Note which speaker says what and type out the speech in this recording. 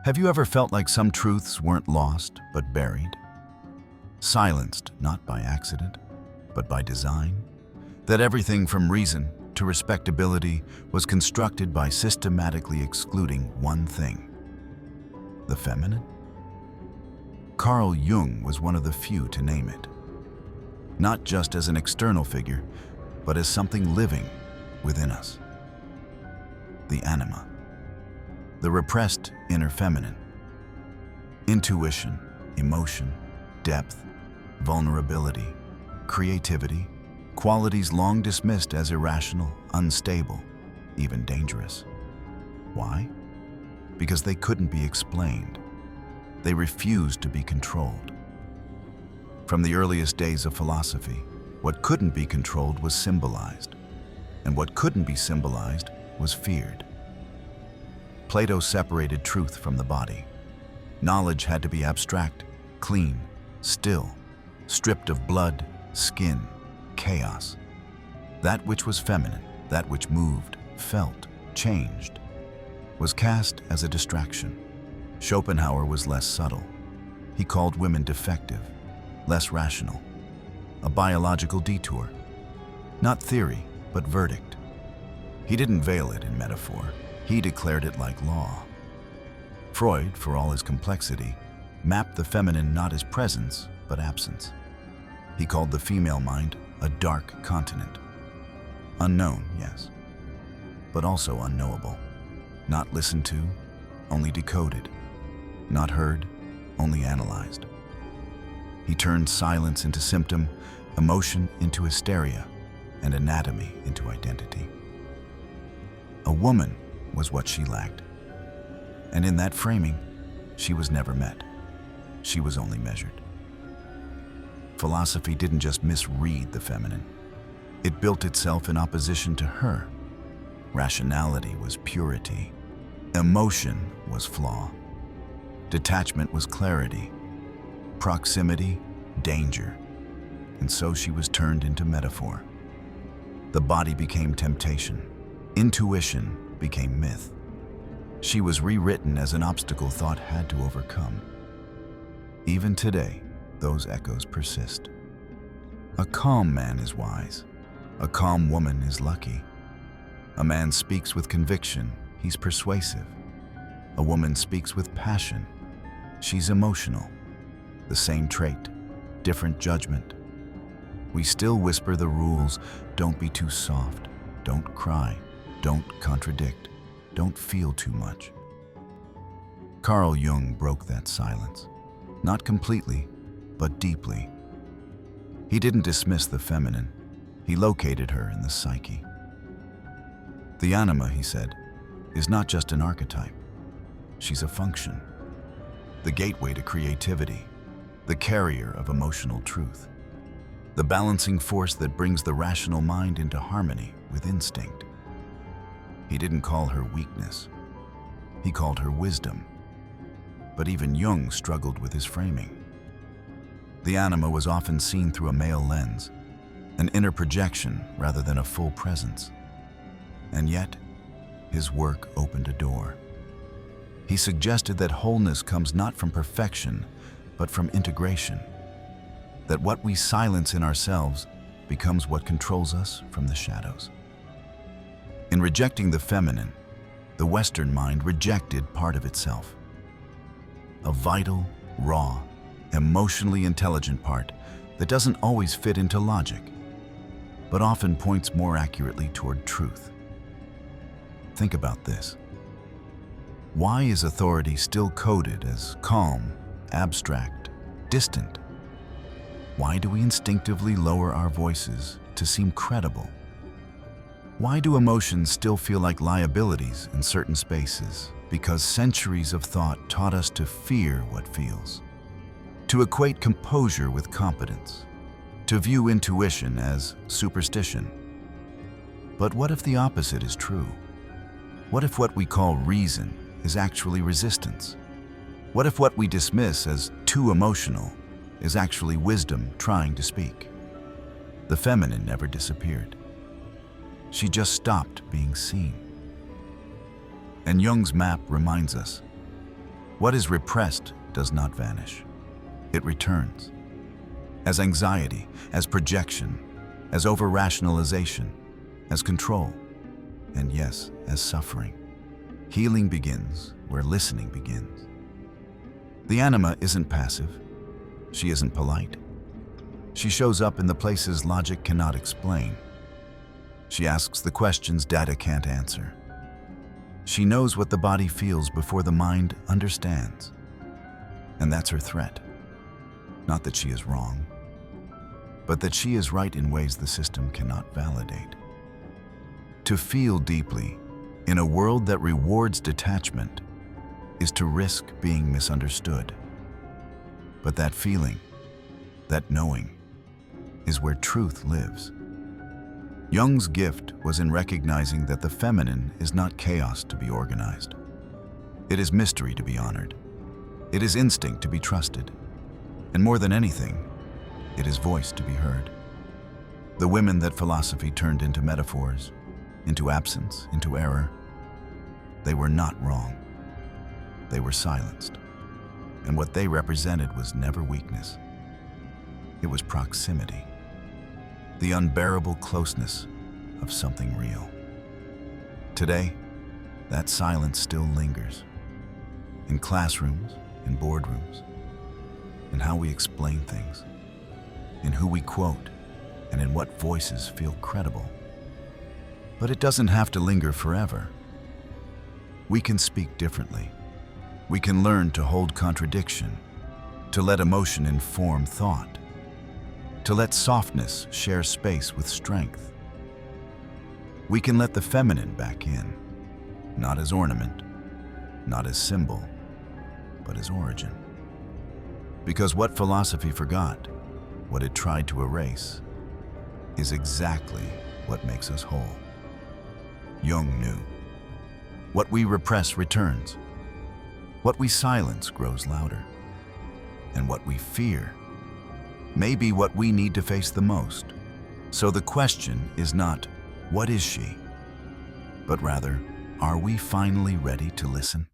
Speaker 1: Have you ever felt like some truths weren't lost, but buried? Silenced, not by accident, but by design? That everything from reason to respectability was constructed by systematically excluding one thing: the feminine? Carl Jung was one of the few to name it. Not just as an external figure, but as something living within us. The anima. The repressed inner feminine. Intuition, emotion, depth, vulnerability, creativity, qualities long dismissed as irrational, unstable, even dangerous. Why? Because they couldn't be explained. They refused to be controlled. From the earliest days of philosophy, what couldn't be controlled was symbolized, and what couldn't be symbolized was feared. Plato separated truth from the body. Knowledge had to be abstract, clean, still, stripped of blood, skin, chaos. That which was feminine, that which moved, felt, changed, was cast as a distraction. Schopenhauer was less subtle. He called women defective, less rational, a biological detour. Not theory, but verdict. He didn't veil it in metaphor. He declared it like law. Freud, for all his complexity, mapped the feminine not as presence, but absence. He called the female mind a dark continent. Unknown, yes, but also unknowable. Not listened to, only decoded. Not heard, only analyzed. He turned silence into symptom, emotion into hysteria, and anatomy into identity. A woman was what she lacked. And in that framing, she was never met. She was only measured. Philosophy didn't just misread the feminine. It built itself in opposition to her. Rationality was purity. Emotion was flaw. Detachment was clarity. Proximity, danger. And so she was turned into metaphor. The body became temptation. Intuition became myth. She was rewritten as an obstacle thought had to overcome. Even today, those echoes persist. A calm man is wise. A calm woman is lucky. A man speaks with conviction, he's persuasive. A woman speaks with passion, she's emotional. The same trait, different judgment. We still whisper the rules: don't be too soft, don't cry, don't contradict, don't feel too much. Carl Jung broke that silence. Not completely, but deeply. He didn't dismiss the feminine. He located her in the psyche. The anima, he said, is not just an archetype. She's a function. The gateway to creativity, the carrier of emotional truth, the balancing force that brings the rational mind into harmony with instinct. He didn't call her weakness. He called her wisdom. But even Jung struggled with his framing. The anima was often seen through a male lens, an inner projection rather than a full presence. And yet, his work opened a door. He suggested that wholeness comes not from perfection, but from integration. That what we silence in ourselves becomes what controls us from the shadows. In rejecting the feminine, the Western mind rejected part of itself. A vital, raw, emotionally intelligent part that doesn't always fit into logic, but often points more accurately toward truth. Think about this. Why is authority still coded as calm, abstract, distant? Why do we instinctively lower our voices to seem credible? Why do emotions still feel like liabilities in certain spaces? Because centuries of thought taught us to fear what feels, to equate composure with competence, to view intuition as superstition. But what if the opposite is true? What if what we call reason is actually resistance? What if what we dismiss as too emotional is actually wisdom trying to speak? The feminine never disappeared. She just stopped being seen. And Jung's map reminds us, What is repressed does not vanish. It returns. As anxiety, as projection, as over-rationalization, as control, and yes, as suffering. Healing begins where listening begins. The anima isn't passive. She isn't polite. She shows up in the places logic cannot explain. She asks the questions data can't answer. She knows what the body feels before the mind understands. And that's her threat. Not that she is wrong, but that she is right in ways the system cannot validate. To feel deeply in a world that rewards detachment is to risk being misunderstood. But that feeling, that knowing, is where truth lives. Jung's gift was in recognizing that the feminine is not chaos to be organized. It is mystery to be honored. It is instinct to be trusted. And more than anything, it is voice to be heard. The women that philosophy turned into metaphors, into absence, into error, they were not wrong. They were silenced. And what they represented was never weakness. It was proximity. The unbearable closeness of something real. Today, that silence still lingers. In classrooms, in boardrooms, in how we explain things, in who we quote, and in what voices feel credible. But it doesn't have to linger forever. We can speak differently. We can learn to hold contradiction, to let emotion inform thought, to let softness share space with strength. We can let the feminine back in, not as ornament, not as symbol, but as origin. Because what philosophy forgot, what it tried to erase, is exactly what makes us whole. Jung knew. What we repress returns. What we silence grows louder. And what we fear may be what we need to face the most. So the question is not, what is she? But rather, are we finally ready to listen?